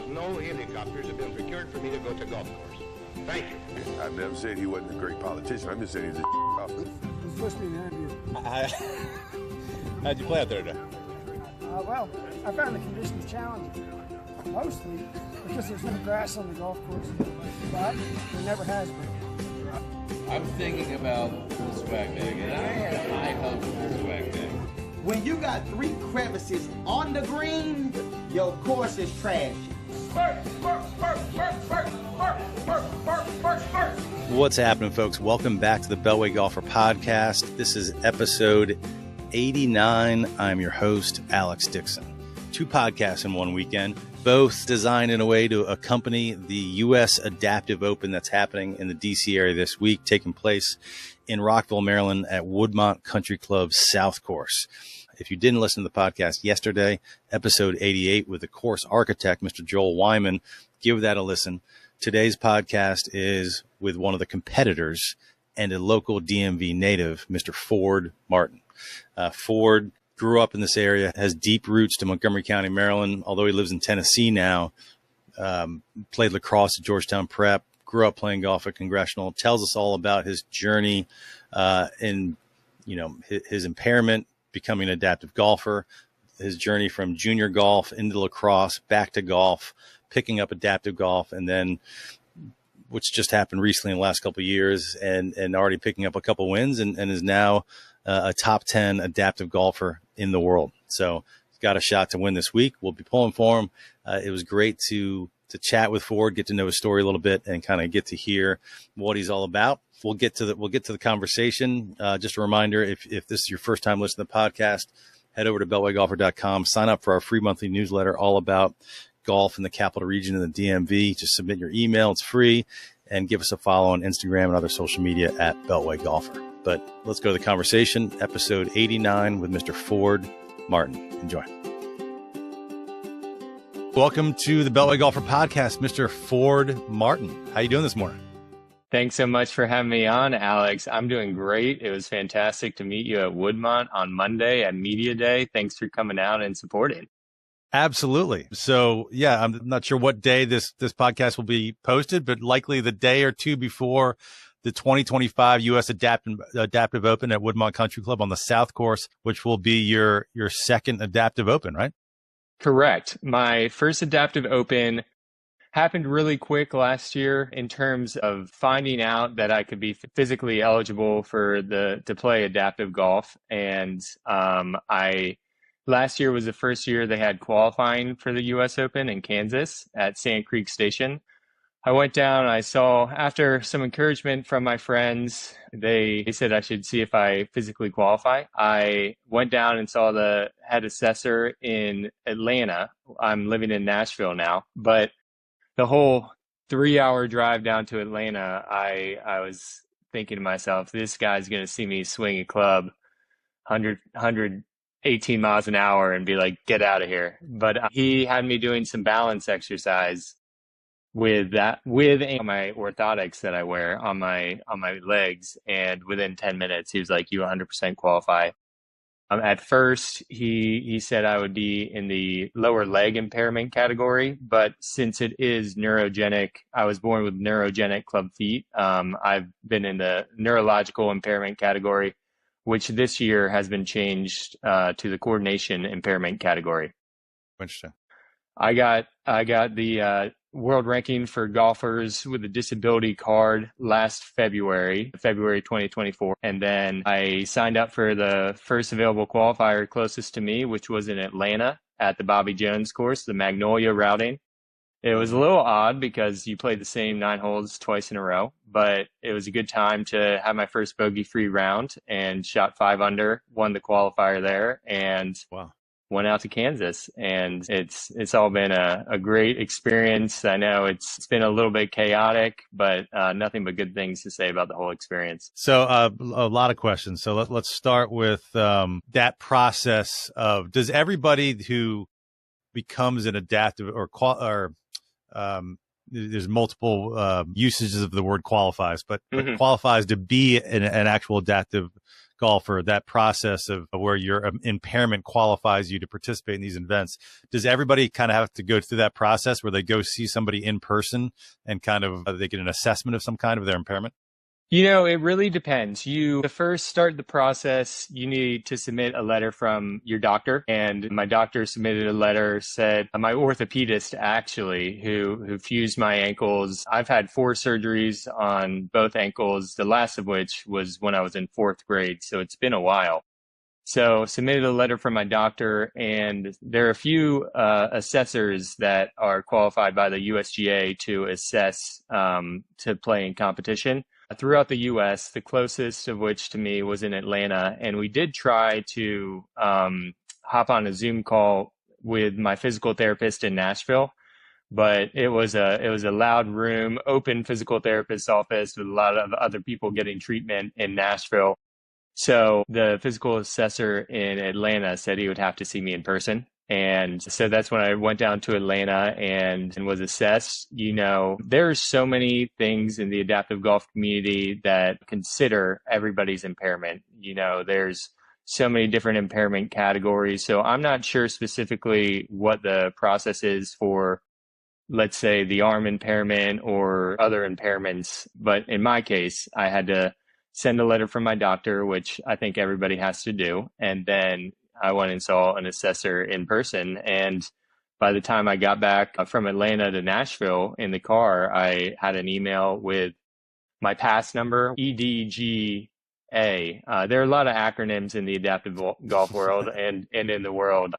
No helicopters have been procured for me to go to golf course. Thank you. I never said he wasn't a great politician. I'm just saying he's a officer. It's supposed to be an interview. How'd you play out there today? Well, I found the conditions challenging, mostly because there's no grass on the golf course, but there never has been. I'm thinking about the swag bag, and I had high hopes for the swag bag. When you got 3 crevices on the green, your course is trashy. What's happening, folks? Welcome back to the Beltway Golfer Podcast. This is episode 89. I'm your host, Alex Dixon. 2 podcasts in one weekend, both designed in a way to accompany the U.S. Adaptive Open that's happening in the D.C. area this week, taking place in Rockville, Maryland at Woodmont Country Club's South Course. If you didn't listen to the podcast yesterday, episode 88 with the course architect, Mr. Joel Wyman, give that a listen. Today's podcast is with one of the competitors and a local DMV native, Mr. Ford Martin. Ford grew up in this area, has deep roots to Montgomery County, Maryland, although he lives in Tennessee now. Played lacrosse at Georgetown Prep, grew up playing golf at Congressional, tells us all about his journey in, his impairment, becoming an adaptive golfer, his journey from junior golf into lacrosse, back to golf, picking up adaptive golf, and then which just happened recently in the last couple of years, and already picking up a couple wins and is now a top 10 adaptive golfer in the world. So he's got a shot to win this week. We'll be pulling for him. It was great to chat with Ford, get to know his story a little bit, and kind of get to hear what he's all about. We'll get to the conversation. Just a reminder, if this is your first time listening to the podcast, head over to beltwaygolfer.com, sign up for our free monthly newsletter all about golf in the capital region and the DMV. Just submit your email. It's free, and give us a follow on Instagram and other social media at Beltway Golfer. But let's go to the conversation. Episode 89 with Mr. Ford Martin. Enjoy. Welcome to the Beltway Golfer Podcast, Mr. Ford Martin. How you doing this morning? Thanks so much for having me on, Alex. I'm doing great. It was fantastic to meet you at Woodmont on Monday at Media Day. Thanks for coming out and supporting. Absolutely. So, yeah, I'm not sure what day this podcast will be posted, but likely the day or two before the 2025 U.S. Adaptive Open at Woodmont Country Club on the South Course, which will be your second Adaptive Open, right? Correct. My first Adaptive Open happened really quick last year in terms of finding out that I could be physically eligible to play adaptive golf. And last year was the first year they had qualifying for the U.S. Open in Kansas at Sand Creek Station. I went down and I saw, after some encouragement from my friends, they said I should see if I physically qualify. I went down and saw the head assessor in Atlanta. I'm living in Nashville now, but the whole 3-hour drive down to Atlanta, I was thinking to myself, this guy's going to see me swing a club 118 miles an hour and be like, get out of here. But he had me doing some balance exercise with my orthotics that I wear on my legs. And within 10 minutes, he was like, you 100% qualify. At first, he said I would be in the lower leg impairment category, but since it is neurogenic, I was born with neurogenic club feet. I've been in the neurological impairment category, which this year has been changed to the coordination impairment category. Interesting. I got the world ranking for golfers with a disability card last February 2024. And then I signed up for the first available qualifier closest to me, which was in Atlanta at the Bobby Jones course, the Magnolia routing. It was a little odd because you played the same 9 holes twice in a row, but it was a good time to have my first bogey-free round and shot 5 under, won the qualifier there, and wow. Went out to Kansas, and it's all been a great experience. I know it's been a little bit chaotic, but nothing but good things to say about the whole experience. So a lot of questions. So let's start with that process of, does everybody who becomes an adaptive there's multiple usages of the word qualifies, but qualifies to be an actual adaptive golfer, that process of where your impairment qualifies you to participate in these events, does everybody kind of have to go through that process where they go see somebody in person and kind of they get an assessment of some kind of their impairment? It really depends. To first start the process, you need to submit a letter from your doctor. And my doctor submitted a letter, said, my orthopedist actually, who fused my ankles. I've had 4 surgeries on both ankles, the last of which was when I was in 4th grade. So it's been a while. So submitted a letter from my doctor, and there are a few assessors that are qualified by the USGA to assess to play in competition throughout the U.S., the closest of which to me was in Atlanta. And we did try to hop on a Zoom call with my physical therapist in Nashville, but it was a loud room, open physical therapist's office with a lot of other people getting treatment in Nashville. So the physical assessor in Atlanta said he would have to see me in person. And so that's when I went down to Atlanta and was assessed. There's so many things in the adaptive golf community that consider everybody's impairment. There's so many different impairment categories. So I'm not sure specifically what the process is for, let's say, the arm impairment or other impairments. But in my case, I had to send a letter from my doctor, which I think everybody has to do. And then I went and saw an assessor in person. And by the time I got back from Atlanta to Nashville in the car, I had an email with my pass number, EDGA. There are a lot of acronyms in the adaptive golf world and in the world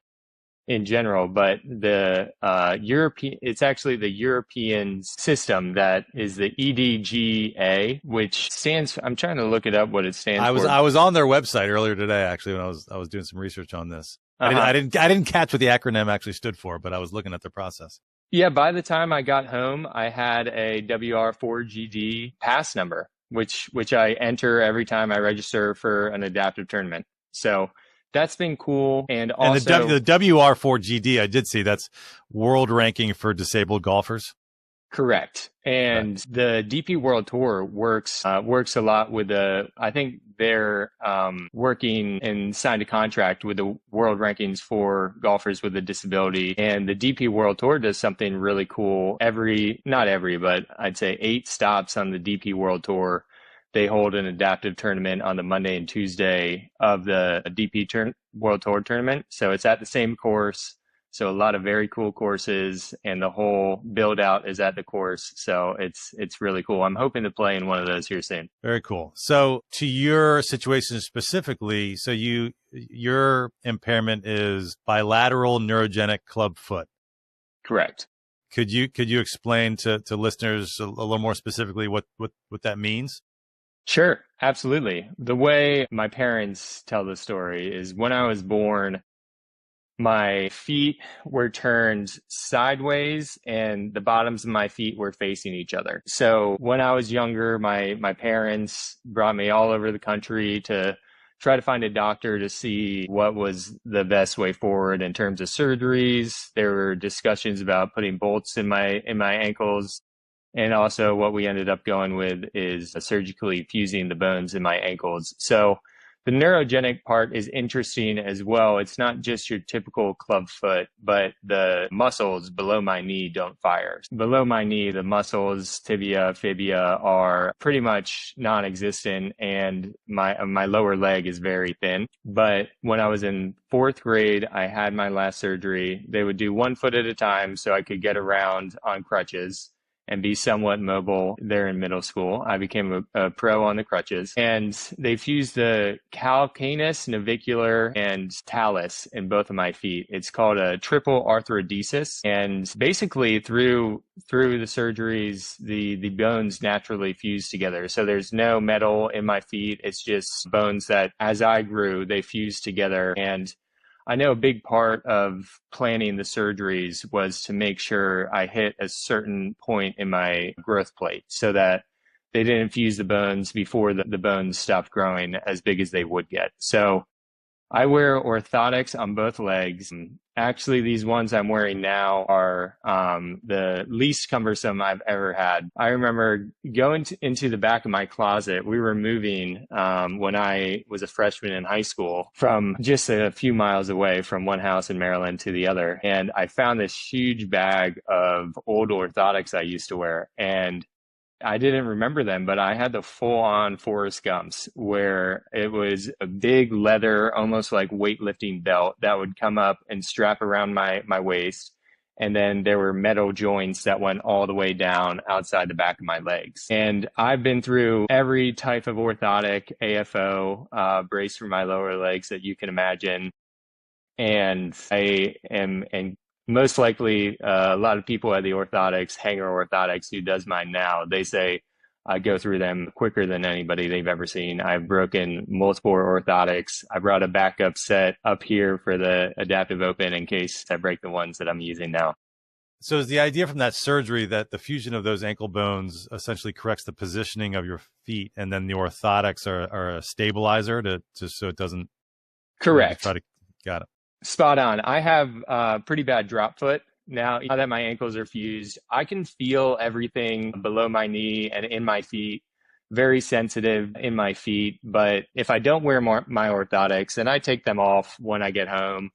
in general, but it's actually the European system that is the EDGA, which stands, I'm trying to look it up what it stands for. I was on their website earlier today, actually, when I was doing some research on this. I didn't catch what the acronym actually stood for, but I was looking at the process. Yeah, by the time I got home, I had a WR4GD pass number, which I enter every time I register for an adaptive tournament. So that's been cool. And also the WR4GD, I did see that's world ranking for disabled golfers. Correct. And the DP World Tour works a lot with I think they're working and signed a contract with the world rankings for golfers with a disability. And the DP World Tour does something really cool not every, but I'd say 8 stops on the DP World Tour. They hold an adaptive tournament on the Monday and Tuesday of the DP World Tour tournament. So it's at the same course. So a lot of very cool courses, and the whole build out is at the course. So it's really cool. I'm hoping to play in one of those here soon. Very cool. So to your situation specifically, so your impairment is bilateral neurogenic club foot. Correct. Could you explain to listeners a little more specifically what that means? Sure, absolutely. The way my parents tell the story is when I was born, my feet were turned sideways and the bottoms of my feet were facing each other. So when I was younger, my parents brought me all over the country to try to find a doctor to see what was the best way forward in terms of surgeries. There were discussions about putting bolts in my ankles. And also what we ended up going with is surgically fusing the bones in my ankles. So the neurogenic part is interesting as well. It's not just your typical club foot, but the muscles below my knee don't fire. Below my knee, the muscles, tibia, fibia, are pretty much non-existent, and my lower leg is very thin. But when I was in 4th grade, I had my last surgery. They would do 1 foot at a time so I could get around on crutches and be somewhat mobile there in middle school. I became a pro on the crutches, and they fused the calcaneus, navicular, and talus in both of my feet. It's called a triple arthrodesis. And basically through the surgeries, the bones naturally fuse together. So there's no metal in my feet. It's just bones that as I grew, they fused together. And I know a big part of planning the surgeries was to make sure I hit a certain point in my growth plate so that they didn't fuse the bones before the bones stopped growing as big as they would get. So I wear orthotics on both legs. Actually, these ones I'm wearing now are the least cumbersome I've ever had. I remember going into the back of my closet. We were moving when I was a freshman in high school from just a few miles away from one house in Maryland to the other. And I found this huge bag of old orthotics I used to wear. And I didn't remember them, but I had the full-on Forrest Gumps where it was a big leather, almost like weightlifting belt that would come up and strap around my waist. And then there were metal joints that went all the way down outside the back of my legs. And I've been through every type of orthotic, AFO, brace for my lower legs that you can imagine. And and most likely, a lot of people at the orthotics, Hanger Orthotics, who does mine now, they say I go through them quicker than anybody they've ever seen. I've broken multiple orthotics. I brought a backup set up here for the adaptive open in case I break the ones that I'm using now. So is the idea from that surgery that the fusion of those ankle bones essentially corrects the positioning of your feet, and then the orthotics are a stabilizer to so it doesn't... Correct. Got it. Spot on. I have pretty bad drop foot. Now that my ankles are fused, I can feel everything below my knee and in my feet, very sensitive in my feet. But if I don't wear my orthotics, and I take them off when I get home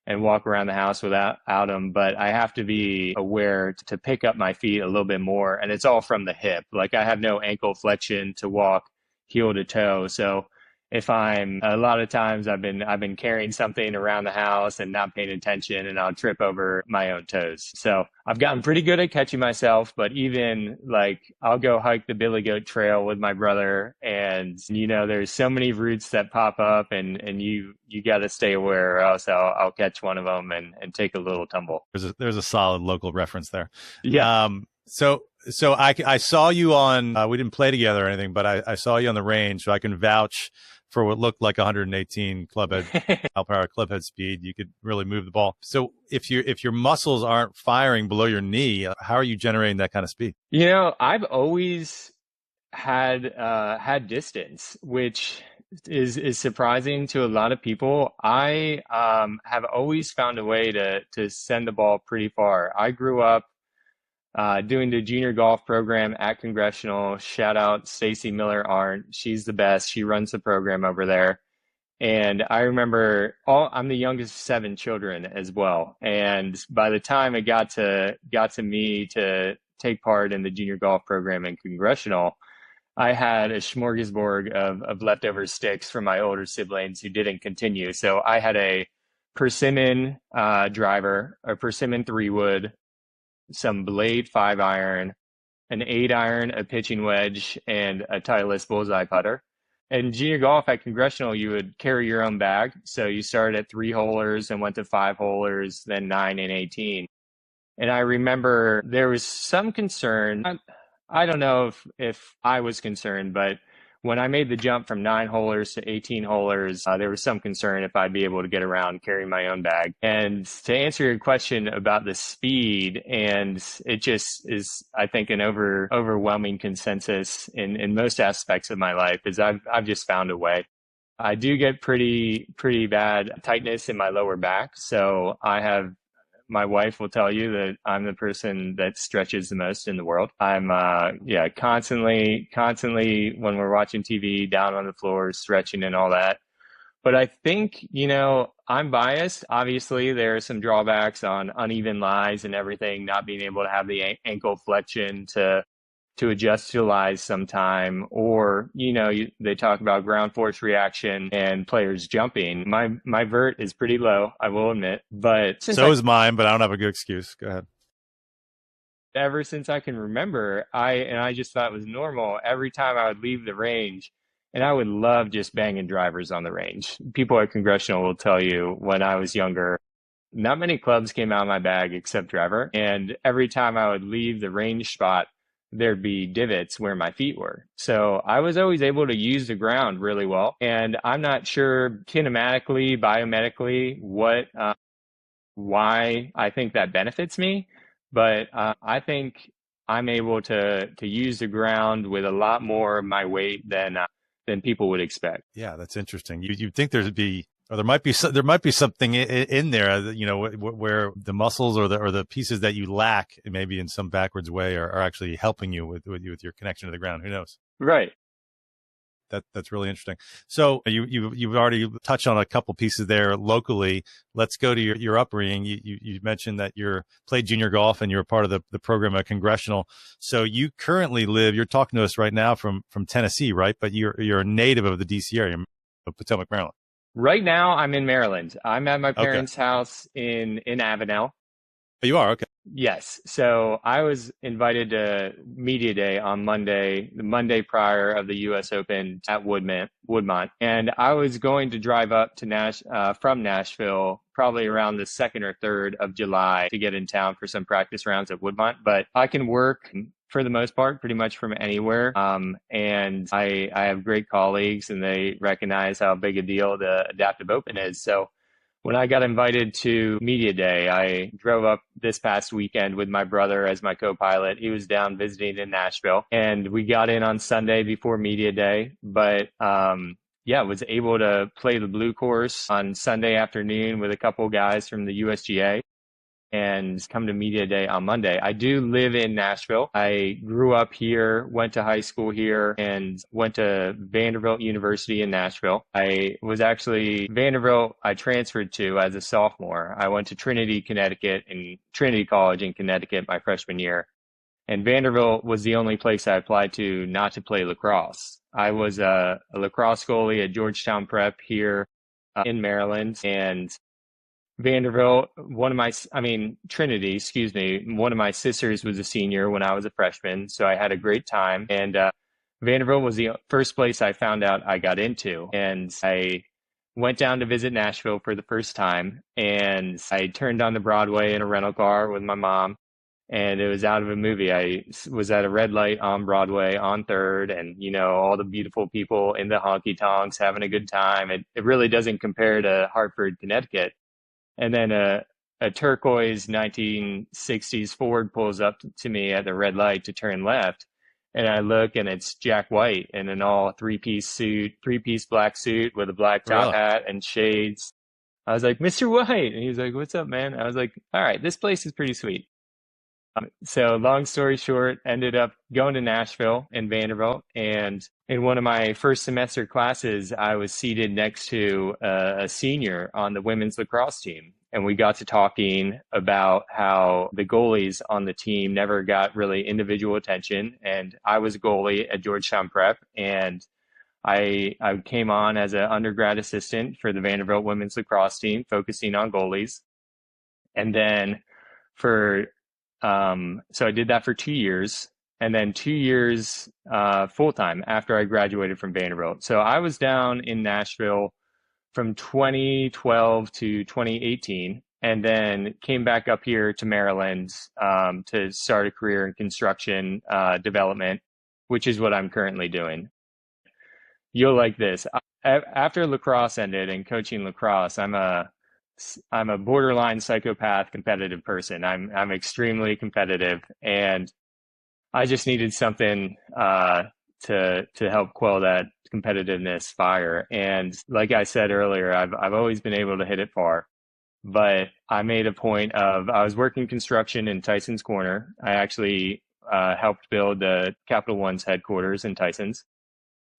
and walk around the house without them, but I have to be aware to pick up my feet a little bit more. And it's all from the hip. Like I have no ankle flexion to walk heel to toe. So if a lot of times I've been carrying something around the house and not paying attention, and I'll trip over my own toes. So I've gotten pretty good at catching myself, but even like I'll go hike the Billy Goat Trail with my brother, and there's so many roots that pop up, and you got to stay aware, or else I'll catch one of them and take a little tumble. There's a solid local reference there. Yeah. So I saw you on, we didn't play together or anything, but I saw you on the range, so I can vouch for what looked like 118 power clubhead speed. You could really move the ball. So if your muscles aren't firing below your knee, how are you generating that kind of speed? I've always had distance, which is surprising to a lot of people. I have always found a way to send the ball pretty far. I grew up doing the junior golf program at Congressional. Shout out Stacy Miller-Arndt. She's the best. She runs the program over there. And I remember I'm the youngest of 7 children as well. And by the time it got to me to take part in the junior golf program in Congressional, I had a smorgasbord of leftover sticks from my older siblings who didn't continue. So I had a persimmon driver, a persimmon 3-wood, some blade 5-iron, an 8-iron, a pitching wedge, and a Titleist bullseye putter. In junior golf at Congressional, you would carry your own bag. So you started at 3-holers and went to 5-holers, then 9 and 18. And I remember there was some concern. I don't know if I was concerned, but when I made the jump from 9-holers to 18-holers, there was some concern if I'd be able to get around carrying my own bag. And to answer your question about the speed, and it just is, I think, an overwhelming consensus in most aspects of my life, is I've just found a way. I do get pretty bad tightness in my lower back, so my wife will tell you that I'm the person that stretches the most in the world. I'm, constantly when we're watching TV, down on the floor, stretching and all that. But I think, I'm biased. Obviously, there are some drawbacks on uneven lies and everything, not being able to have the ankle flexion to adjust to lies sometime, or, they talk about ground force reaction and players jumping. My vert is pretty low, I will admit, but so is mine, but I don't have a good excuse. Go ahead. Ever since I can remember, I just thought it was normal. Every time I would leave the range, and I would love just banging drivers on the range. People at Congressional will tell you when I was younger, not many clubs came out of my bag except driver. And every time I would leave the range spot, there'd be divots where my feet were. So I was always able to use the ground really well. And I'm not sure kinematically, biomedically, why I think that benefits me. But I think I'm able to use the ground with a lot more of my weight than people would expect. Yeah, that's interesting. You'd think there'd be Or there might be something in there, you know, where the muscles or the pieces that you lack, maybe in some backwards way, are actually helping you with your connection to the ground. Who knows? Right. That's really interesting. So you've already touched on a couple pieces there locally. Let's go to your upbringing. You mentioned that you played junior golf and you're a part of the program at Congressional. So you currently you're talking to us right now from Tennessee, right? But you're a native of the DC area, of Potomac, Maryland. Right now, I'm in Maryland. I'm at my parents' house in Avenel. Oh, you are? Okay. Yes. So I was invited to Media Day on Monday, the Monday prior of the U.S. Open at Woodmont. And I was going to drive up to from Nashville probably around the 2nd or 3rd of July to get in town for some practice rounds at Woodmont. But I can work for the most part pretty much from anywhere. And I have great colleagues, and they recognize how big a deal the Adaptive Open is. So when I got invited to Media Day, I drove up this past weekend with my brother as my co-pilot. He was down visiting in Nashville, and we got in on Sunday before Media Day. But was able to play the blue course on Sunday afternoon with a couple guys from the USGA and come to Media Day on Monday. I do live in Nashville. I grew up here, went to high school here, and went to Vanderbilt University in Nashville. Vanderbilt I transferred to as a sophomore. I went to Trinity College in Connecticut my freshman year. And Vanderbilt was the only place I applied to not to play lacrosse. I was a lacrosse goalie at Georgetown Prep here in Maryland, and Vanderbilt, Trinity, one of my sisters was a senior when I was a freshman, so I had a great time. And Vanderbilt was the first place I found out I got into. And I went down to visit Nashville for the first time, and I turned on the Broadway in a rental car with my mom, and it was out of a movie. I was at a red light on Broadway on 3rd, and, you know, all the beautiful people in the honky tonks having a good time. It really doesn't compare to Hartford, Connecticut. And then a turquoise 1960s Ford pulls up to me at the red light to turn left. And I look, and it's Jack White in an all three-piece black suit with a black top hat and shades. I was like, Mr. White. And he was like, what's up, man? I was like, all right, this place is pretty sweet. So long story short, ended up going to Nashville and Vanderbilt. And in one of my first semester classes, I was seated next to a senior on the women's lacrosse team. And we got to talking about how the goalies on the team never got really individual attention. And I was a goalie at Georgetown Prep, and I came on as an undergrad assistant for the Vanderbilt women's lacrosse team, focusing on goalies. And then so I did that for 2 years, and then 2 years full-time after I graduated from Vanderbilt. So I was down in Nashville from 2012 to 2018, and then came back up here to Maryland to start a career in construction development, which is what I'm currently doing. You'll like this. After lacrosse ended and coaching lacrosse, I'm a borderline psychopath competitive person. I'm extremely competitive, and I just needed something to help quell that competitiveness fire. And like I said earlier, I've always been able to hit it far, but I made a point of, I was working construction in Tyson's Corner. I actually helped build the Capital One's headquarters in Tyson's.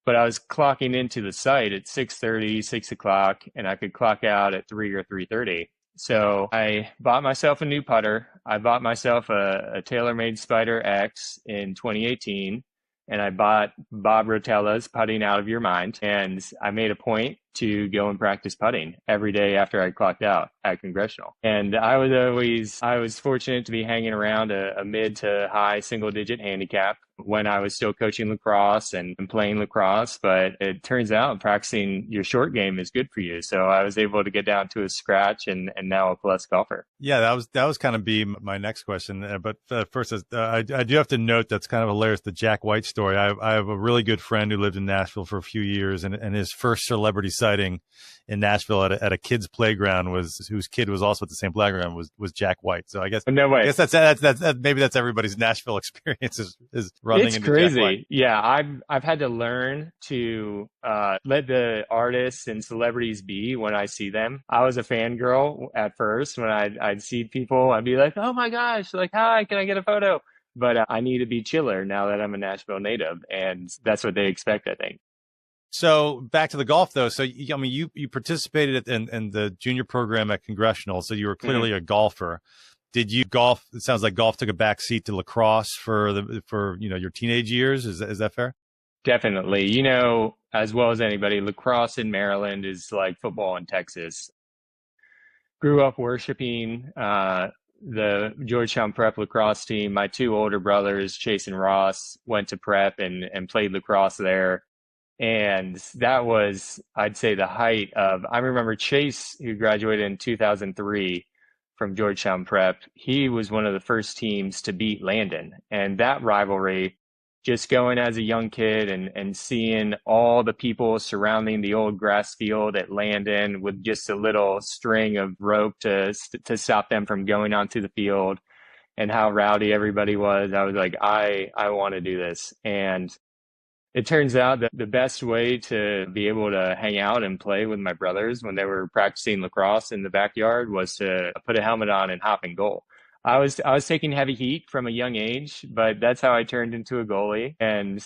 But I was clocking into the site at 6:30, 6 o'clock, and I could clock out at 3 or 3:30. So I bought myself a new putter. I bought myself a TaylorMade Spider X in 2018, and I bought Bob Rotella's Putting Out of Your Mind. And I made a point to go and practice putting every day after I clocked out at Congressional. And I was fortunate to be hanging around a mid to high single digit handicap when I was still coaching lacrosse and playing lacrosse. But it turns out practicing your short game is good for you. So I was able to get down to a scratch and now a plus golfer. Yeah, that was kind of be my next question. But first, I do have to note that's kind of hilarious, the Jack White story. I have a really good friend who lived in Nashville for a few years, and his first celebrity sighting in Nashville at a kid's playground whose kid was also at the same playground was Jack White. So I guess no way. I guess that's maybe that's everybody's Nashville experience is running It's into Jack White? crazy. Yeah, I've had to learn to let the artists and celebrities be when I see them. I was a fangirl at first when I'd see people. I'd be like, "Oh my gosh, like, hi, can I get a photo?" But I need to be chiller now that I'm a Nashville native, and that's what they expect, I think. So back to the golf, though. So, I mean, you participated in the junior program at Congressional, so you were clearly a golfer. Did you golf? It sounds like golf took a back seat to lacrosse for your teenage years. Is that fair? Definitely. You know, as well as anybody, lacrosse in Maryland is like football in Texas. Grew up worshiping the Georgetown Prep lacrosse team. My two older brothers, Chase and Ross, went to prep and played lacrosse there. And that was, I'd say, the height of, I remember Chase, who graduated in 2003 from Georgetown Prep. He was one of the first teams to beat Landon. And that rivalry, just going as a young kid and seeing all the people surrounding the old grass field at Landon with just a little string of rope to stop them from going onto the field, and how rowdy everybody was, I was like, I want to do this. And it turns out that the best way to be able to hang out and play with my brothers when they were practicing lacrosse in the backyard was to put a helmet on and hop in goal. I was taking heavy heat from a young age, but that's how I turned into a goalie. And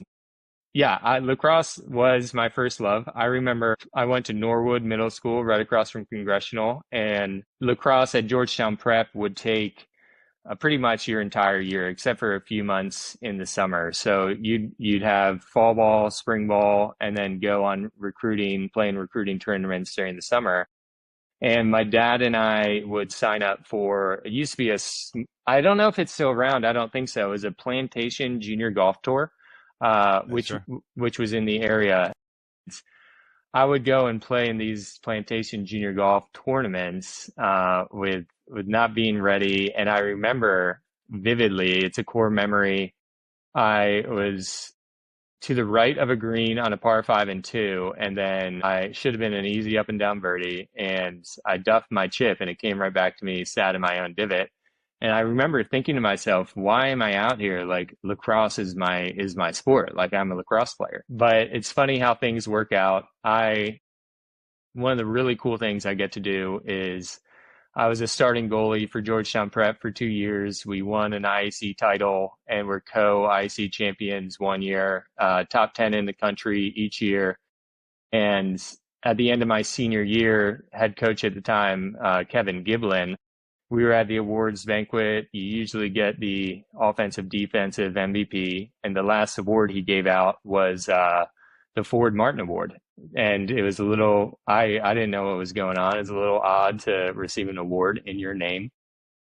yeah, lacrosse was my first love. I remember I went to Norwood Middle School right across from Congressional, and lacrosse at Georgetown Prep would take pretty much your entire year, except for a few months in the summer. So you'd have fall ball, spring ball, and then go on playing recruiting tournaments during the summer. And my dad and I would sign up for, it used to be I don't know if it's still around. I don't think so. It was a Plantation Junior Golf Tour, which was in the area. I would go and play in these Plantation Junior Golf tournaments with not being ready. And I remember vividly, it's a core memory. I was to the right of a green on a par 5 and 2, and then I should have been an easy up and down birdie, and I duffed my chip, and it came right back to me, sat in my own divot. And I remember thinking to myself, why am I out here? Like, lacrosse is my sport. Like, I'm a lacrosse player. But it's funny how things work out. One of the really cool things I get to do is I was a starting goalie for Georgetown Prep for 2 years. We won an IAC title, and we're co-IAC champions 1 year, top 10 in the country each year. And at the end of my senior year, head coach at the time, Kevin Giblin, we were at the awards banquet. You usually get the offensive defensive MVP, and the last award he gave out was the Ford Martin Award. And it was a little, I didn't know what was going on. It was a little odd to receive an award in your name,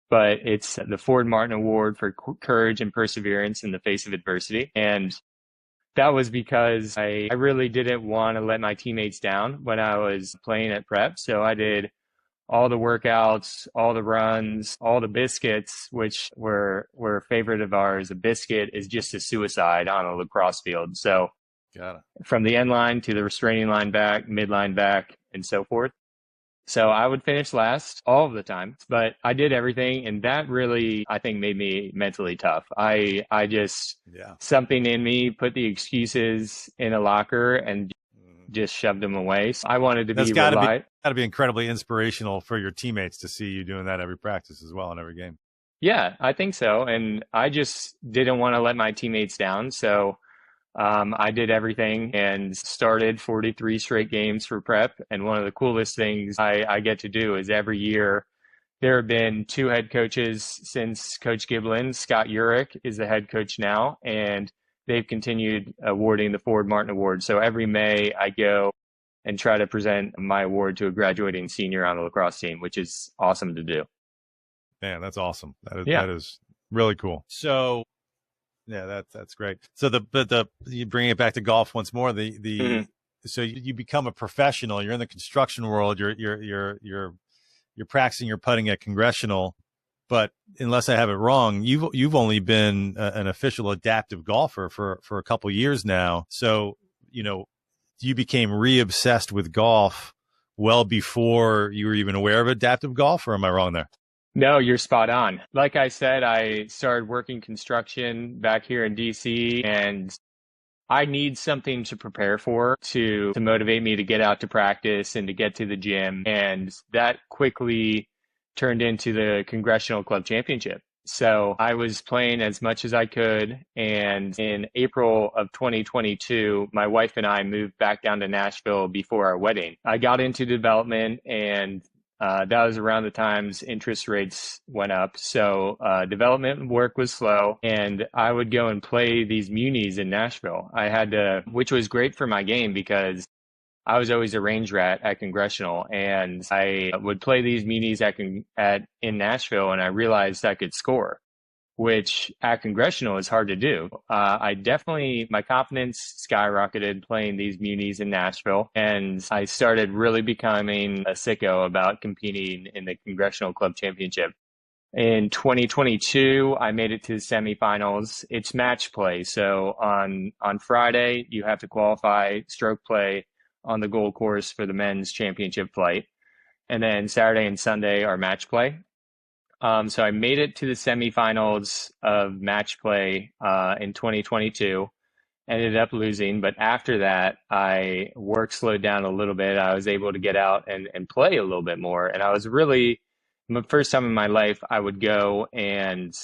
but it's the Ford Martin Award for courage and perseverance in the face of adversity. And that was because I really didn't want to let my teammates down when I was playing at prep. So I did all the workouts, all the runs, all the biscuits, which were a favorite of ours. A biscuit is just a suicide on a lacrosse field. So from the end line to the restraining line back, midline back, and so forth. So I would finish last all of the time, but I did everything. And that really, I think, made me mentally tough. I just, something in me put the excuses in a locker and just shoved them away. So I wanted to be got to be incredibly inspirational for your teammates to see you doing that every practice as well in every game. Yeah, I think so. And I just didn't want to let my teammates down. So I did everything and started 43 straight games for prep. And one of the coolest things I get to do is every year there have been 2 head coaches since Coach Giblin. Scott Urich is the head coach now, and they've continued awarding the Ford Martin Award. So every May I go and try to present my award to a graduating senior on the lacrosse team, which is awesome to do. Man, that's awesome. That is really cool. So yeah, that's great. So you bring it back to golf once more. So you become a professional. You're in the construction world. You're practicing your putting at Congressional, but unless I have it wrong, you've only been an official adaptive golfer for a couple years now. So you became re-obsessed with golf well before you were even aware of adaptive golf, or am I wrong there? No, you're spot on. Like I said, I started working construction back here in DC, and I need something to prepare for to motivate me to get out to practice and to get to the gym. And that quickly turned into the Congressional Club Championship. So I was playing as much as I could. And in April of 2022, my wife and I moved back down to Nashville before our wedding. I got into development, and that was around the times interest rates went up. So development work was slow, and I would go and play these munis in Nashville. Which was great for my game because I was always a range rat at Congressional, and I would play these munis in Nashville, and I realized I could score, which at Congressional is hard to do. My confidence skyrocketed playing these munis in Nashville, and I started really becoming a sicko about competing in the Congressional Club Championship. In 2022, I made it to the semifinals. It's match play. So on Friday, you have to qualify stroke play on the gold course for the men's championship flight. And then Saturday and Sunday are match play. So I made it to the semifinals of match play in 2022, ended up losing. But after that, work slowed down a little bit. I was able to get out and play a little bit more. And I was really, the first time in my life, I would go and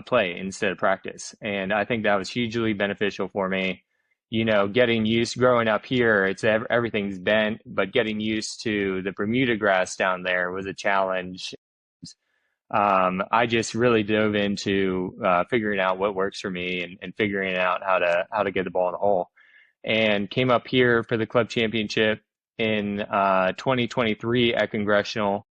play instead of practice. And I think that was hugely beneficial for me. Growing up here, everything's bent, but getting used to the Bermuda grass down there was a challenge. I just really dove into figuring out what works for me and figuring out how to get the ball in the hole, and came up here for the club championship in 2023 at Congressional.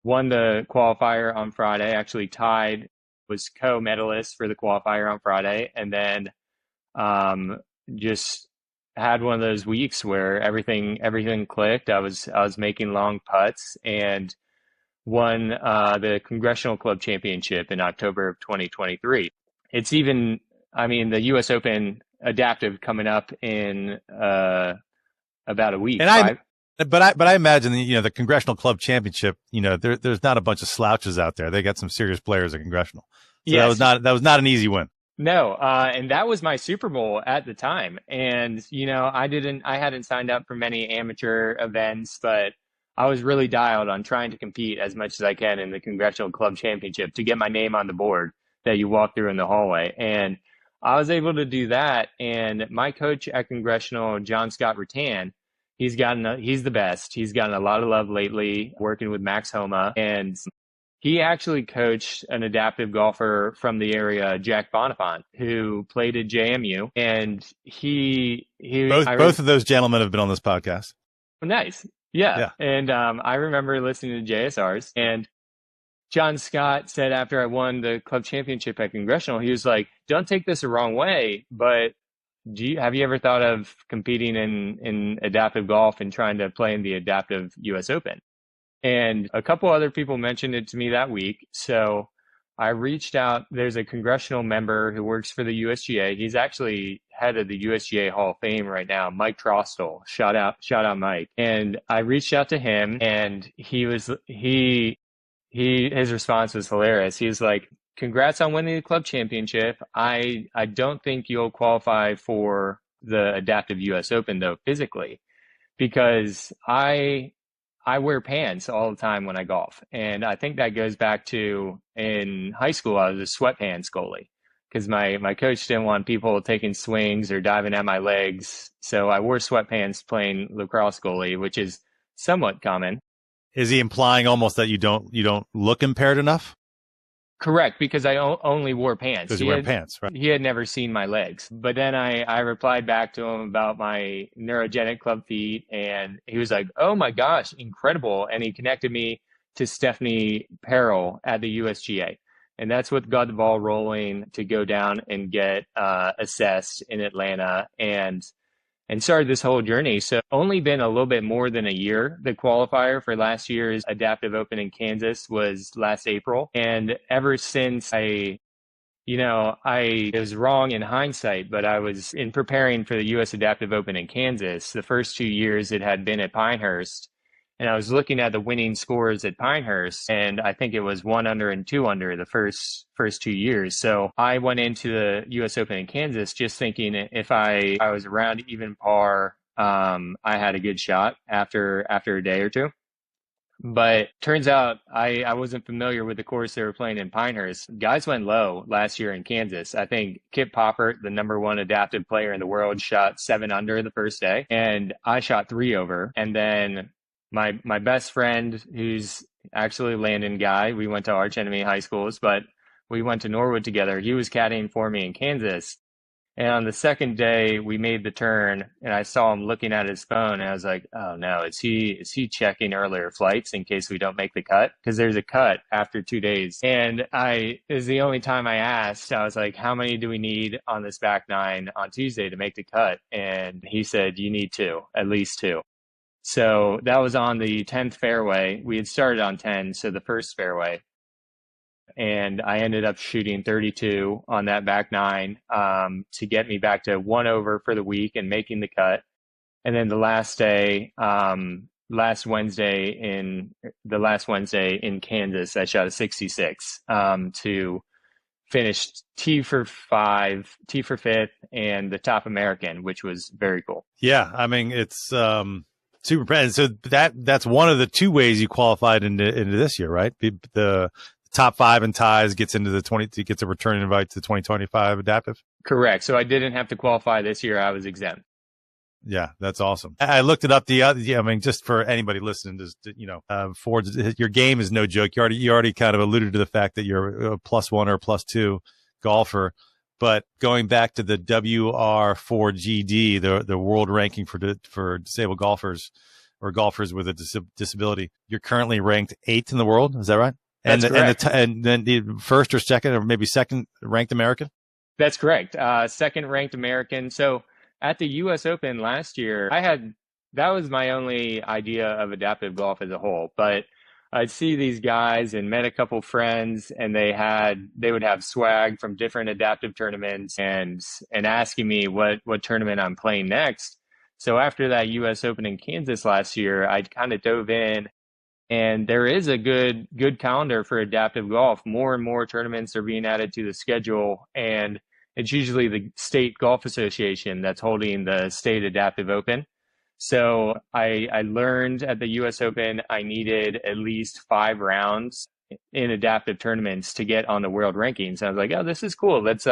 Won the qualifier on Friday. Actually tied, was co-medalist for the qualifier on Friday, and then just had one of those weeks where everything clicked. I was making long putts and won the Congressional Club Championship in October of 2023. It's even, the U.S. Open Adaptive coming up in about a week. And I imagine the Congressional Club Championship. There's not a bunch of slouches out there. They got some serious players at Congressional. So yes. That was not an easy win. No, and that was my Super Bowl at the time. And I hadn't signed up for many amateur events, but I was really dialed on trying to compete as much as I can in the Congressional Club Championship to get my name on the board that you walk through in the hallway. And I was able to do that. And my coach at Congressional, John Scott Rattan, he's the best. He's gotten a lot of love lately working with Max Homa. And he actually coached an adaptive golfer from the area, Jack Bonifant, who played at JMU. And both of those gentlemen have been on this podcast. Nice. Yeah. And I remember listening to JSRs, and John Scott said after I won the club championship at Congressional, he was like, don't take this the wrong way, but have you ever thought of competing in adaptive golf and trying to play in the adaptive US Open? And a couple other people mentioned it to me that week. So I reached out. There's a congressional member who works for the USGA. He's actually head of the USGA Hall of Fame right now, Mike Trostel. Shout out Mike. And I reached out to him, and his response was hilarious. He was like, congrats on winning the club championship. I don't think you'll qualify for the adaptive US Open though, physically, because I wear pants all the time when I golf. And I think that goes back to in high school, I was a sweatpants goalie because my coach didn't want people taking swings or diving at my legs. So I wore sweatpants playing lacrosse goalie, which is somewhat common. Is he implying almost that you don't look impaired enough? Correct, because I only wore pants. Because you wear pants, right? He had never seen my legs. But then I replied back to him about my neurogenic club feet, and he was like, oh my gosh, incredible. And he connected me to Stephanie Perrell at the USGA. And that's what got the ball rolling to go down and get assessed in Atlanta and started this whole journey. So only been a little bit more than a year. The qualifier for last year's Adaptive Open in Kansas was last April. And ever since I was wrong in hindsight, but I was in preparing for the US Adaptive Open in Kansas. The first 2 years it had been at Pinehurst. And I was looking at the winning scores at Pinehurst, and I think it was 1 under and 2 under the first 2 years. So I went into the U.S. Open in Kansas just thinking if I was around even par, I had a good shot after a day or two. But turns out I wasn't familiar with the course they were playing in Pinehurst. Guys went low last year in Kansas. I think Kip Poppert, the #1 adaptive player in the world, shot 7 under the first day, and I shot 3 over. And then my best friend, who's actually a Landon guy, we went to arch enemy high schools, but we went to Norwood together. He was caddying for me in Kansas. And on the second day, we made the turn, and I saw him looking at his phone, and I was like, "Oh no, is he checking earlier flights in case we don't make the cut?" Because there's a cut after 2 days. And it was the only time I asked. I was like, "How many do we need on this back nine on Tuesday to make the cut?" And he said, "You need 2, at least 2." So that was on the 10th fairway. We had started on 10, so the first fairway. And I ended up shooting 32 on that back nine to get me back to 1 over for the week and making the cut. And then the last day, last Wednesday in Kansas, I shot a 66 to finish T for 5th, and the top American, which was very cool. Yeah, I mean, it's super impressive. So that's one of the 2 ways you qualified into this year, right? The top 5 and ties gets into the gets a return invite to the 2025 adaptive. Correct. So I didn't have to qualify this year. I was exempt. Yeah, that's awesome. I looked it up I mean, just for anybody listening, just, Ford, your game is no joke. You already kind of alluded to the fact that you're a +1 or +2 golfer, but going back to the WR4GD, the world ranking for disabled golfers or golfers with a disability, you're currently ranked 8th in the world. Is that right? That's correct. And then the first or second or maybe second ranked American? That's correct. Second ranked American. So at the U.S. Open last year, that was my only idea of adaptive golf as a whole. But I'd see these guys and met a couple friends, and they would have swag from different adaptive tournaments and asking me what tournament I'm playing next. So after that U.S. Open in Kansas last year, I kind of dove in. And there is a good calendar for adaptive golf. More and more tournaments are being added to the schedule, and it's usually the State Golf Association that's holding the State Adaptive Open. So I learned at the U.S. Open I needed at least 5 rounds in adaptive tournaments to get on the world rankings. And I was like, "Oh, this is cool. Let's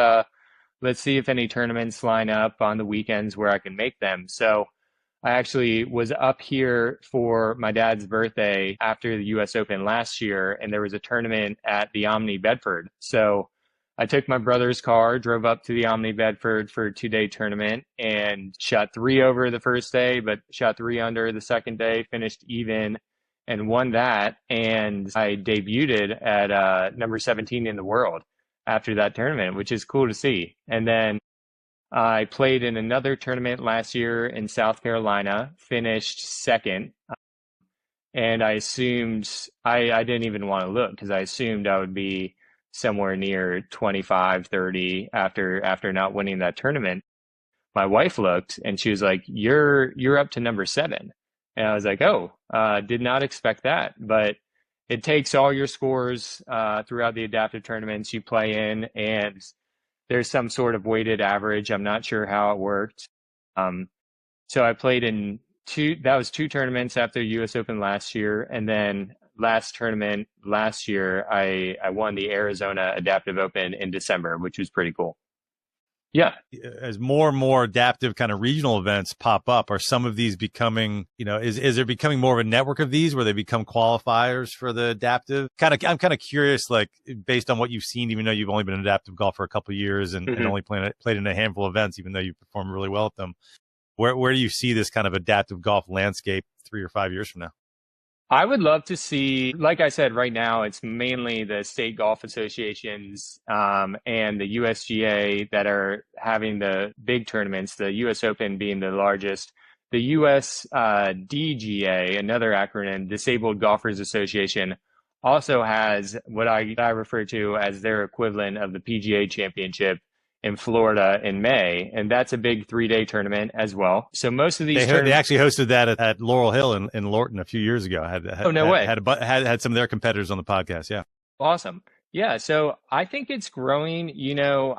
see if any tournaments line up on the weekends where I can make them." So I actually was up here for my dad's birthday after the U.S. Open last year, and there was a tournament at the Omni Bedford. So I took my brother's car, drove up to the Omni Bedford for a 2-day tournament, and shot 3 over the first day, but shot 3 under the second day, finished even, and won that. And I debuted at number 17 in the world after that tournament, which is cool to see. And then I played in another tournament last year in South Carolina, finished second, and I assumed I didn't even want to look because I assumed I would be somewhere near 25, 30 after not winning that tournament. My wife looked and she was like, "You're up to number 7," and I was like, "Oh, did not expect that." But it takes all your scores throughout the adaptive tournaments you play in, and there's some sort of weighted average. I'm not sure how it worked. So I played in 2 tournaments after US Open last year. And then last tournament last year, I won the Arizona Adaptive Open in December, which was pretty cool. Yeah. As more and more adaptive kind of regional events pop up, are some of these becoming, is there becoming more of a network of these where they become qualifiers for the adaptive? I'm kind of curious, like based on what you've seen, even though you've only been an adaptive golf for a couple of years and only played in a handful of events, even though you perform really well at them. Where do you see this kind of adaptive golf landscape 3 or 5 years from now? I would love to see, like I said, right now, it's mainly the state golf associations and the USGA that are having the big tournaments, the US Open being the largest. The US DGA, another acronym, Disabled Golfers Association, also has what I refer to as their equivalent of the PGA Championship in Florida in May, and that's a big 3-day tournament as well. So most of these they actually hosted that at Laurel Hill in Lorton a few years ago. Oh, no way. Had some of their competitors on the podcast. Yeah. Awesome. Yeah, so I think it's growing.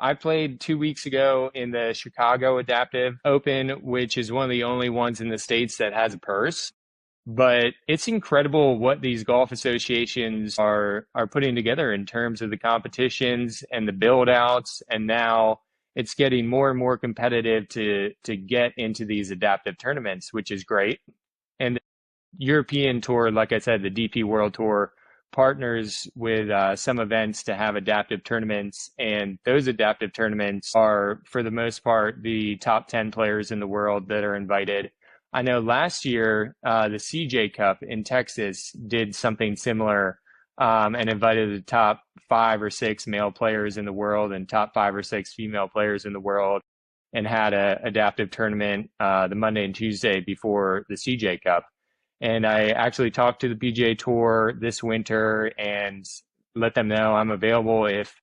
I played 2 weeks ago in the Chicago Adaptive Open, which is one of the only ones in the States that has a purse. But it's incredible what these golf associations are putting together in terms of the competitions and the build outs. And now it's getting more and more competitive to get into these adaptive tournaments, which is great. And the European Tour, like I said, the DP World Tour, partners with some events to have adaptive tournaments. And those adaptive tournaments are, for the most part, the top 10 players in the world that are invited. I know last year, the CJ Cup in Texas did something similar and invited the top 5 or 6 male players in the world and top 5 or 6 female players in the world, and had a adaptive tournament the Monday and Tuesday before the CJ Cup. And I actually talked to the PGA Tour this winter and let them know I'm available if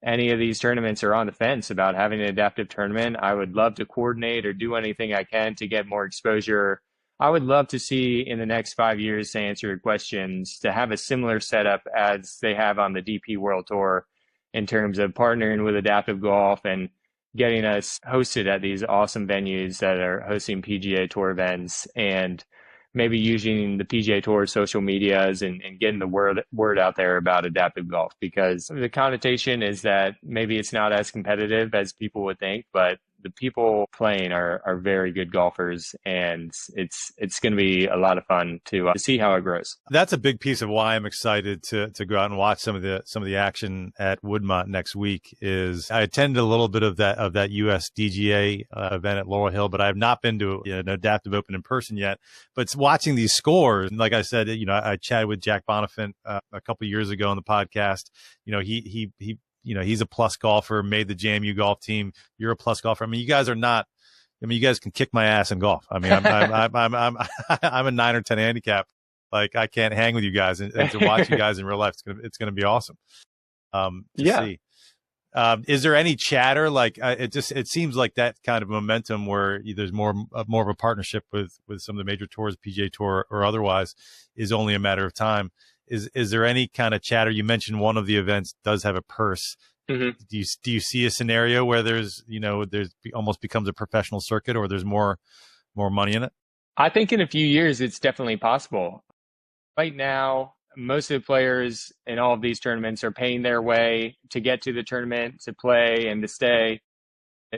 any of these tournaments are on the fence about having an adaptive tournament. I would love to coordinate or do anything I can to get more exposure. I would love to see in the next 5 years, to answer your questions, to have a similar setup as they have on the DP World Tour in terms of partnering with Adaptive Golf and getting us hosted at these awesome venues that are hosting PGA Tour events, and maybe using the PGA Tour social medias and getting the word out there about adaptive golf, because the connotation is that maybe it's not as competitive as people would think, but the people playing are very good golfers, and it's going to be a lot of fun to see how it grows. That's a big piece of why I'm excited to go out and watch some of the action at Woodmont next week. Is I attended a little bit of that USDGA event at Laurel Hill, but I have not been to an adaptive open in person yet. But it's watching these scores, and like I said, I chatted with Jack Bonifant a couple of years ago on the podcast. He's a plus golfer, made the JMU golf team. You're a plus golfer. I mean, you guys are not. I mean, you guys can kick my ass in golf. I mean, I'm a 9 or 10 handicap. Like, I can't hang with you guys, and to watch you guys in real life, it's gonna be awesome. See. Is there any chatter? Like, it seems like that kind of momentum where there's more of a partnership with some of the major tours, PGA Tour or otherwise, is only a matter of time. Is there any kind of chatter? You mentioned one of the events does have a purse. Mm-hmm. Do you see a scenario where there's almost becomes a professional circuit, or there's more money in it? I think in a few years it's definitely possible. Right now, most of the players in all of these tournaments are paying their way to get to the tournament, to play and to stay.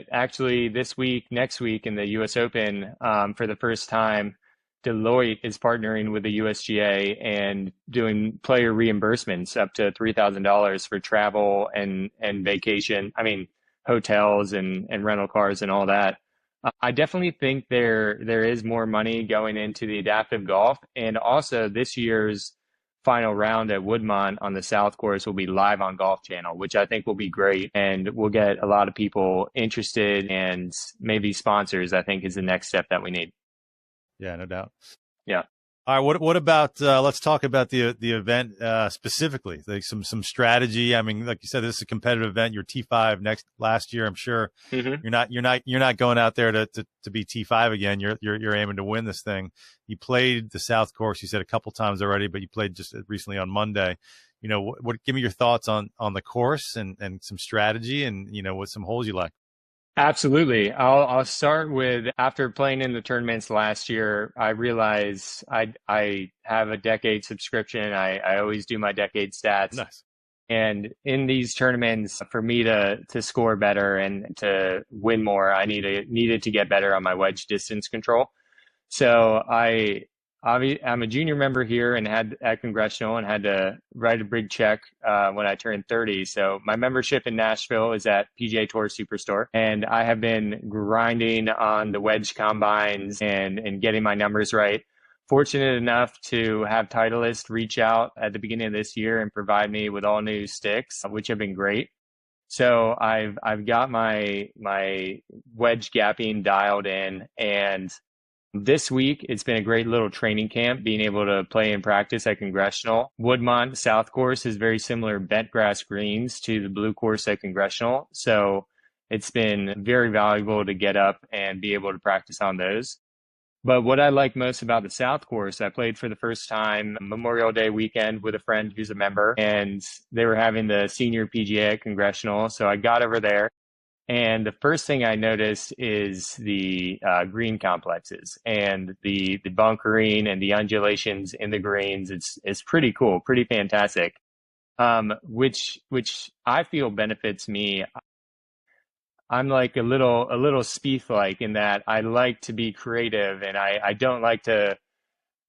Actually, next week in the U.S. Open, for the first time, Deloitte is partnering with the USGA and doing player reimbursements up to $3,000 for travel and vacation. I mean, hotels and rental cars and all that. I definitely think there is more money going into the adaptive golf. And also this year's final round at Woodmont on the South Course will be live on Golf Channel, which I think will be great. And we'll get a lot of people interested, and maybe sponsors, I think, is the next step that we need. Yeah, no doubt. Yeah. All right. What about, let's talk about the event, specifically, like some strategy. I mean, like you said, this is a competitive event. You're T5 last year. I'm sure you're not going out there to be T5 again. You're aiming to win this thing. You played the South Course, you said, a couple times already, but you played just recently on Monday. Give me your thoughts on the course and some strategy, and, what some holes you like. Absolutely. I'll start with, after playing in the tournaments last year, I realized I have a decade subscription. I always do my decade stats. Nice. And in these tournaments, for me to score better and to win more, I needed to get better on my wedge distance control. So I'm a junior member here and at Congressional, and had to write a big check when I turned 30. So my membership in Nashville is at PGA Tour Superstore, and I have been grinding on the wedge combines and getting my numbers right. Fortunate enough to have Titleist reach out at the beginning of this year and provide me with all new sticks, which have been great. So I've got my wedge gapping dialed in, and this week, it's been a great little training camp, being able to play and practice at Congressional. Woodmont South Course is very similar bent grass greens to the blue course at Congressional. So it's been very valuable to get up and be able to practice on those. But what I like most about the South Course, I played for the first time Memorial Day weekend with a friend who's a member, and they were having the senior PGA at Congressional. So I got over there, and the first thing I noticed is the green complexes and the bunkering and the undulations in the greens. It's pretty cool, pretty fantastic, which I feel benefits me. I'm like a little Spieth-like in that I like to be creative, and I don't like to,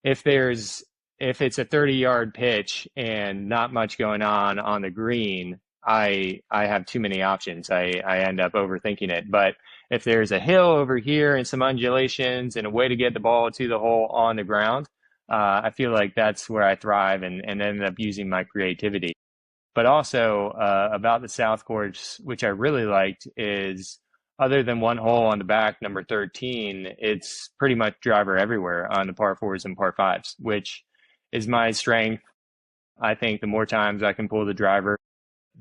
if it's a 30-yard pitch and not much going on the green, I have too many options. I end up overthinking it. But if there's a hill over here and some undulations and a way to get the ball to the hole on the ground, I feel like that's where I thrive and end up using my creativity. But also about the South Course, which I really liked, is other than one hole on the back, number 13, it's pretty much driver everywhere on the par fours and par fives, which is my strength. I think the more times I can pull the driver,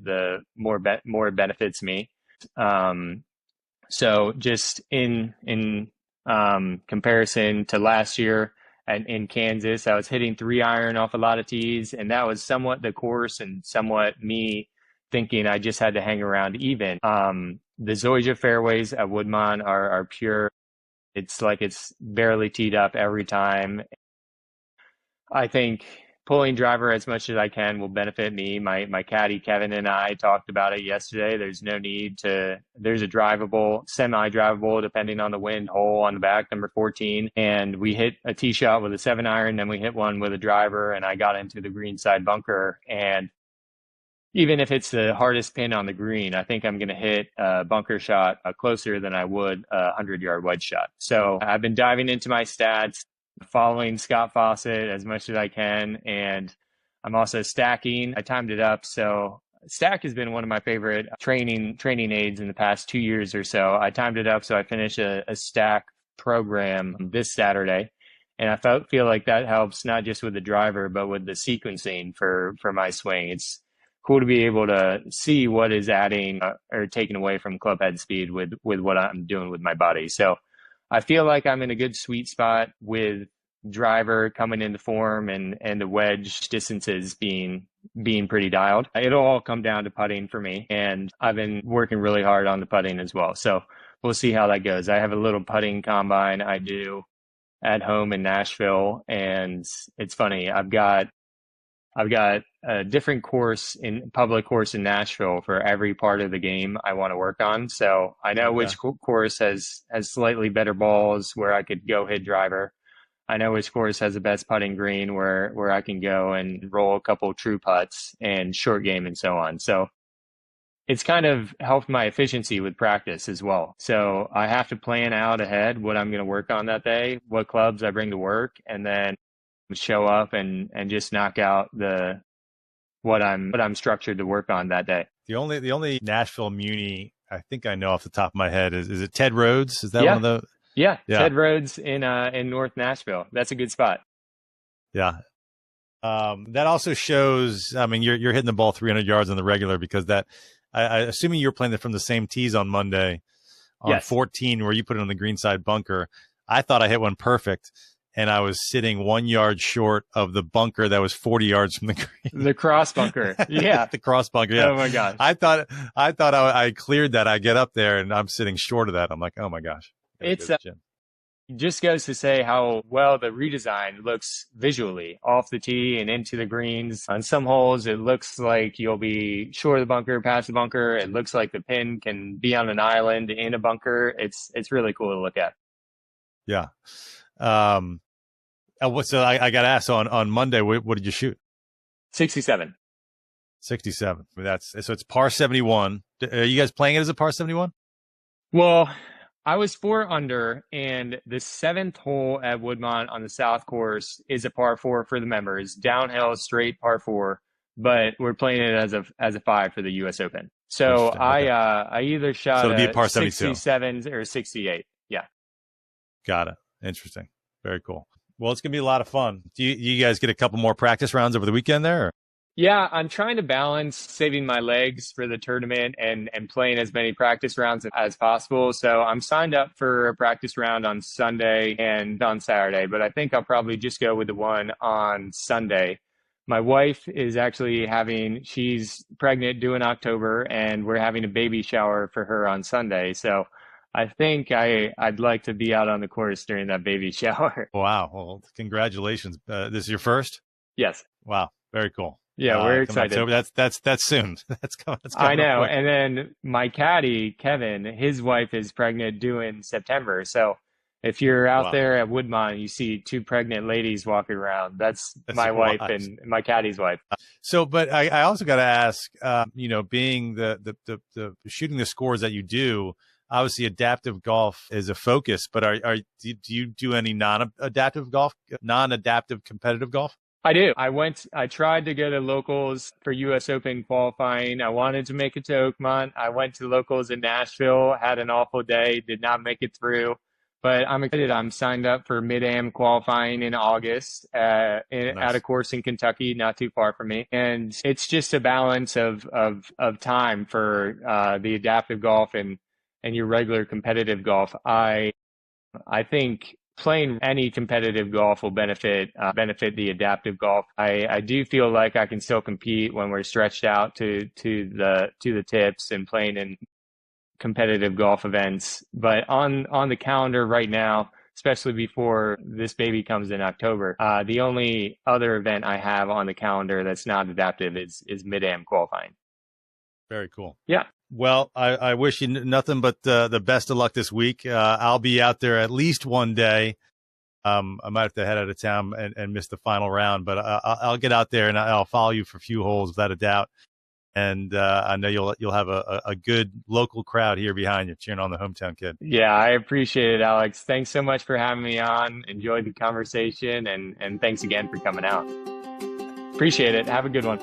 the more it benefits me. So just in comparison to last year, and in Kansas, I was hitting 3-iron off a lot of tees, and that was somewhat the course and somewhat me thinking I just had to hang around even. The Zoysia fairways at Woodmont are pure. It's like it's barely teed up every time. I think pulling driver as much as I can will benefit me. My caddy, Kevin, and I talked about it yesterday. There's no need to, there's a drivable, semi-drivable, depending on the wind, hole on the back, number 14. And we hit a tee shot with a 7-iron, then we hit one with a driver, and I got into the green side bunker. And even if it's the hardest pin on the green, I think I'm going to hit a bunker shot closer than I would a 100-yard wedge shot. So I've been diving into my stats, following Scott Fawcett as much as I can, and I'm also stacking. I timed it up, so Stack has been one of my favorite training aids in the past 2 years or so. I timed it up so I finished a Stack program this Saturday, and I feel like that helps not just with the driver but with the sequencing for my swing. It's cool to be able to see what is adding or taking away from club head speed with what I'm doing with my body. So I feel like I'm in a good sweet spot with driver coming into form and the wedge distances being pretty dialed. It'll all come down to putting for me, and I've been working really hard on the putting as well. So we'll see how that goes. I have a little putting combine I do at home in Nashville, and it's funny. I've got a different public course in Nashville for every part of the game I want to work on. So I know which course has slightly better balls where I could go hit driver. I know which course has the best putting green where I can go and roll a couple true putts and short game and so on. So it's kind of helped my efficiency with practice as well. So I have to plan out ahead what I'm going to work on that day, what clubs I bring to work, and then show up and just knock out what I'm structured to work on that day. The only Nashville Muni I think I know off the top of my head is it Ted Rhodes? Is that one of the? Yeah, Ted Rhodes in North Nashville. That's a good spot. Yeah. That also shows, I mean, you're hitting the ball 300 yards on the regular, because that, I assuming you're playing it from the same tees on Monday on 14 where you put it on the green side bunker. I thought I hit one perfect, and I was sitting 1 yard short of the bunker that was 40 yards from the green. The cross bunker. Yeah. The cross bunker. Yeah. Oh my gosh. I thought I cleared that. I get up there and I'm sitting short of that. I'm like, oh my gosh. It's just goes to say how well the redesign looks visually off the tee and into the greens. On some holes, it looks like you'll be short of the bunker, past the bunker. It looks like the pin can be on an island in a bunker. It's really cool to look at. Yeah. So I got asked on Monday, what did you shoot? 67. 67. So it's par 71. Are you guys playing it as a par 71? Well, I was 4 under, and the 7th hole at Woodmont on the South Course is a par 4 for the members, downhill, straight par 4, but we're playing it as a 5 for the U.S. Open. So I either shot it'll be a par 72. 67 or 68. Yeah. Got it. Interesting. Very cool. Well, it's going to be a lot of fun. Do you guys get a couple more practice rounds over the weekend there? Or? Yeah, I'm trying to balance saving my legs for the tournament and playing as many practice rounds as possible. So I'm signed up for a practice round on Sunday and on Saturday, but I think I'll probably just go with the one on Sunday. My wife is actually she's pregnant due in October, and we're having a baby shower for her on Sunday. So I think I'd like to be out on the course during that baby shower. Wow. Well, congratulations. This is your first? Yes. Wow. Very cool. Yeah, we're Come excited. October. That's soon. That's coming. I know. Quick. And then my caddy, Kevin, his wife is pregnant due in September. So if you're out there at Woodmont and you see two pregnant ladies walking around, that's my wife and my caddy's wife. So, but I also got to ask, being the shooting the scores that you do, obviously adaptive golf is a focus, but do you do any non-adaptive competitive golf? I do. I tried to go to locals for US Open qualifying. I wanted to make it to Oakmont. I went to locals in Nashville, had an awful day, did not make it through. But I'm excited. I'm signed up for Mid-Am qualifying in August at a course in Kentucky, not too far from me. And it's just a balance of time for the adaptive golf and your regular competitive golf. I think playing any competitive golf will benefit the adaptive golf. I do feel like I can still compete when we're stretched out to the tips and playing in competitive golf events. But on the calendar right now, especially before this baby comes in October, the only other event I have on the calendar that's not adaptive is Mid-Am qualifying. Very cool. Yeah. Well, I wish you nothing but the best of luck this week. I'll be out there at least one day. I might have to head out of town and miss the final round, but I'll get out there and I'll follow you for a few holes without a doubt. And I know you'll have a good local crowd here behind you cheering on the hometown kid. Yeah, I appreciate it, Alex. Thanks so much for having me on. Enjoyed the conversation, and thanks again for coming out. Appreciate it. Have a good one.